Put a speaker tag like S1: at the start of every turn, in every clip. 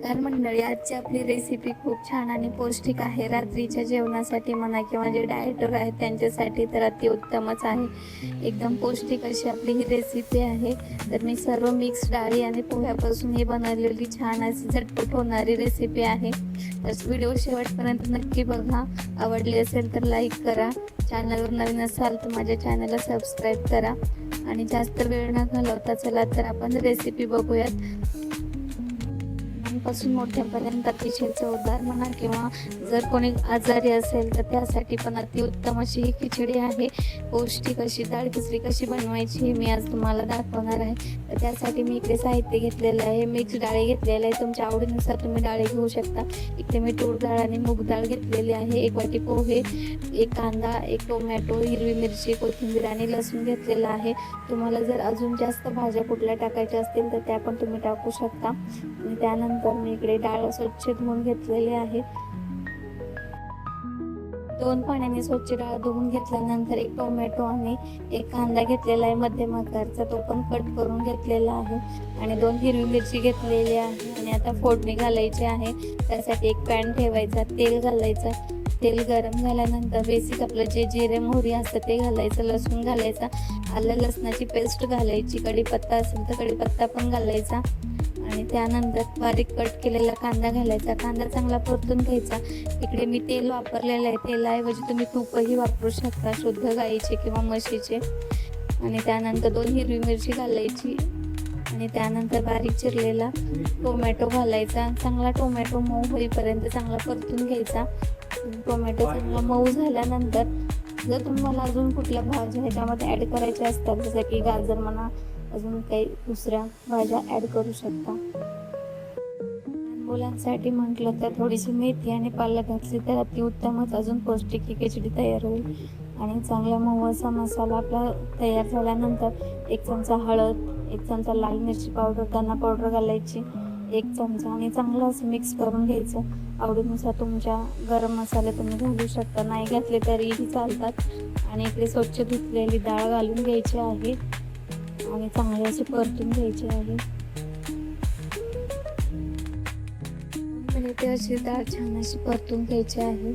S1: तर मंडळी, आजची आपली रेसिपी खूप छान आणि पौष्टिक आहे. रात्रीच्या जेवणासाठी म्हणा किंवा जे डाएटर आहेत त्यांच्यासाठी तर अतिउत्तमच आहे. एकदम पौष्टिक अशी आपली ही रेसिपी आहे. तर मी सर्व मिक्स डाळी आणि पोह्यापासून ही बनवलेली छान अशी झटपट होणारी रेसिपी आहे. तर व्हिडिओ शेवटपर्यंत नक्की बघा. आवडली असेल तर लाईक करा. चॅनलवर नवीन असाल तर माझ्या चॅनलला सबस्क्राईब करा. आणि जास्त वेळ न घालवता चला तर आपण रेसिपी बघूयात. पासून मोठ्यापर्यंत अतिशय चवदार म्हणा किंवा जर कोणी आजारी असेल तर त्यासाठी पण अतिउत्तम अशी ही खिचडी आहे. पौष्टिक अशी डाळ खिचडी कशी बनवायची मी आज तुम्हाला दाखवणार आहे. तर त्यासाठी मी इकडे साहित्य घेतलेलं आहे. मिक्स डाळी घेतलेलं आहे. तुमच्या आवडीनुसार तुम्ही डाळी घेऊ शकता. इकडे मी तूर डाळ आणि मूग डाळ घेतलेली आहे. 1 वाटी पोहे, 1 कांदा, 1 टोमॅटो, हिरवी मिरची, कोथिंबीर आणि लसूण घेतलेला आहे. तुम्हाला जर अजून जास्त भाज्या कुठल्या टाकायच्या असतील तर त्या पण तुम्ही टाकू शकता. आणि त्यानंतर मी इकडे डाळ स्वच्छ धुवून घेतलेली आहे. 2 पाण्याने स्वच्छ डाळ धुवून घेतल्यानंतर 1 टोमॅटो आणि 1 कांदा घेतलेला आहे मध्यम आकारचा, तो पण कट करून घेतलेला आहे. आणि 2 हिरवी मिरची घेतलेली आहे. आणि आता फोडणी घालायची आहे. त्यासाठी 1 पॅन ठेवायचा, तेल घालायचं. तेल गरम झाल्यानंतर बेसिक आपलं जे जिरे मोहरी असतं ते घालायचं, लसूण घालायचा, आलं लसणाची पेस्ट घालायची, कढीपत्ता असेल तर कढीपत्ता पण घालायचा. आणि त्यानंतर बारीक कट केलेला कांदा घालायचा. कांदा चांगला परतून घ्यायचा. इकडे मी तेल वापरलेलं आहे. तेलाऐवजी तुम्ही तूपही वापरू शकता, शुद्ध गाईचे किंवा म्हशीचे. आणि त्यानंतर 2 हिरवी मिरची घालायची. आणि त्यानंतर बारीक चिरलेला टोमॅटो घालायचा. चांगला टोमॅटो मऊ होईपर्यंत चांगला परतून घ्यायचा. टोमॅटो चांगला मऊ झाल्यानंतर जर तुम्हाला अजून कुठल्या भाज्या ह्याच्यामध्ये ॲड करायच्या असतात, जसं की गाजर म्हणा, अजून काही दुसऱ्या भाज्या ॲड करू शकता. मुलांसाठी म्हटलं तर थोडीशी मेथी आणि पालक घातली तर अतिउत्तमच, अजून पौष्टिक ही खिचडी तयार होईल. आणि चांगला मऊ असा मसाला आपला तयार झाल्यानंतर 1 चमचा हळद, 1 चमचा लाल मिरची पावडर, धना पावडर घालायची 1 चमचा आणि चांगलं असं मिक्स करून घ्यायचं. आवडीनुसार तुमच्या गरम मसाले तुम्ही घालू शकता, नाही घातले तरीही चालतात. आणि इकडे स्वच्छ धुतलेली डाळ घालून घ्यायची आहे आणि चांगले असे परतून घ्यायचे आहे. ते अशी डाळ छान अशी परतून घ्यायची आहे.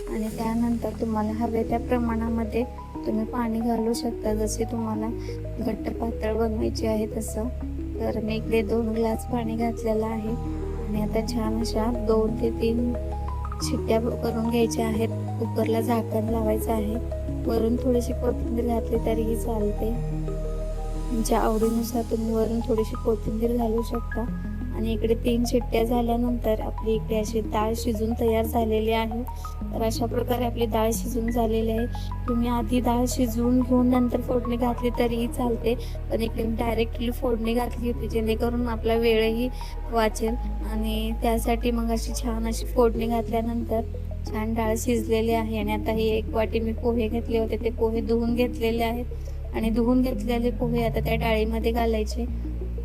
S1: आणि त्यानंतर तुम्हाला हवे त्या प्रमाणामध्ये तुम्ही पाणी घालू शकता, जसे तुम्हाला घट्ट पातळ बनवायची आहे तसं. तर मी इकडे 2 ग्लास पाणी घातलेलं आहे. आणि आता छान अशा 2 ते 3 शिट्ट्या करून घ्यायच्या आहेत. कुकरला झाकण लावायचं आहे. वरून थोडीशी कोथिंबीर घातली तरीही चालते. तुमच्या आवडीनुसार तुम्ही वरून थोडीशी कोथिंबीर घालू शकता. आणि इकडे 3 शिट्ट्या झाल्यानंतर आपली इकडे अशी डाळ शिजून तयार झालेली आहे. तर अशा प्रकारे आपली डाळ शिजून झालेली आहे. तुम्ही आधी डाळ शिजवून घेऊन नंतर फोडणी घातली तरीही चालते, पण इकडे डायरेक्टली फोडणी घातली होती जेणेकरून आपला वेळही वाचेल. आणि त्यासाठी मग अशी छान अशी फोडणी घातल्यानंतर छान डाळ शिजलेली आहे. आणि आता ही 1 वाटी मी पोहे घेतले होते, ते पोहे धुवून घेतलेले आहेत. आणि धुवून घेतलेले पोहे आता त्या डाळीमध्ये घालायचे.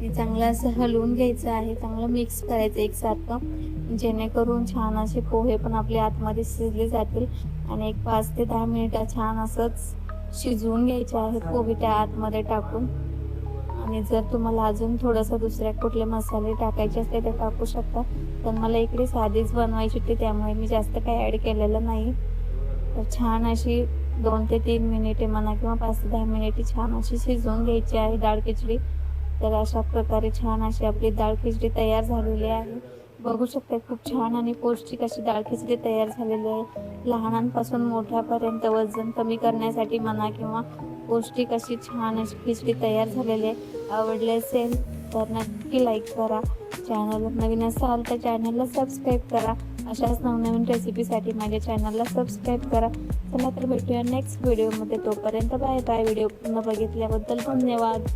S1: चांगलं असं हलवून घ्यायचं आहे. चांगलं मिक्स करायचं एकसारखं, जेणेकरून छान असे पोहे पण आपले आतमध्ये शिजले जातील. आणि 5 ते 10 मिनिटं छान असंच शिजवून घ्यायचे आहेत पोहे त्या आतमध्ये टाकून. आणि जर तुम्हाला अजून थोडंसं दुसऱ्या कुठले मसाले टाकायचे असते ते टाकू शकता, पण मला इकडे साधीच बनवायची होती त्यामुळे मी जास्त काही ॲड केलेलं नाही. तर छान अशी 2 ते 3 मिनिटे म्हणा किंवा 5 ते 10 मिनिटे छान अशी शिजवून घ्यायची आहे डाळ खिचडी. तर अशा प्रकारे छान अशी आपली डाळ खिचडी तयार झालेली आहे. बघू शकता खूप छान आणि पौष्टिक अशी डाळ खिचडी तयार झालेली आहे. लहानांपासून मोठ्यापर्यंत वजन कमी करण्यासाठी म्हणा किंवा पौष्टिक अशी छान अशी खिचडी तयार झालेली आहे. आवडले असेल तर नक्की लाईक करा. चॅनलवर नवीन असाल तर चॅनलला सबस्क्राईब करा. अशाच नवनवीन रेसिपीसाठी माझ्या चॅनलला सबस्क्राईब करा. चला तर भेटूया नेक्स्ट व्हिडिओमध्ये. तोपर्यंत बाय बाय. व्हिडिओ पूर्ण बघितल्याबद्दल धन्यवाद.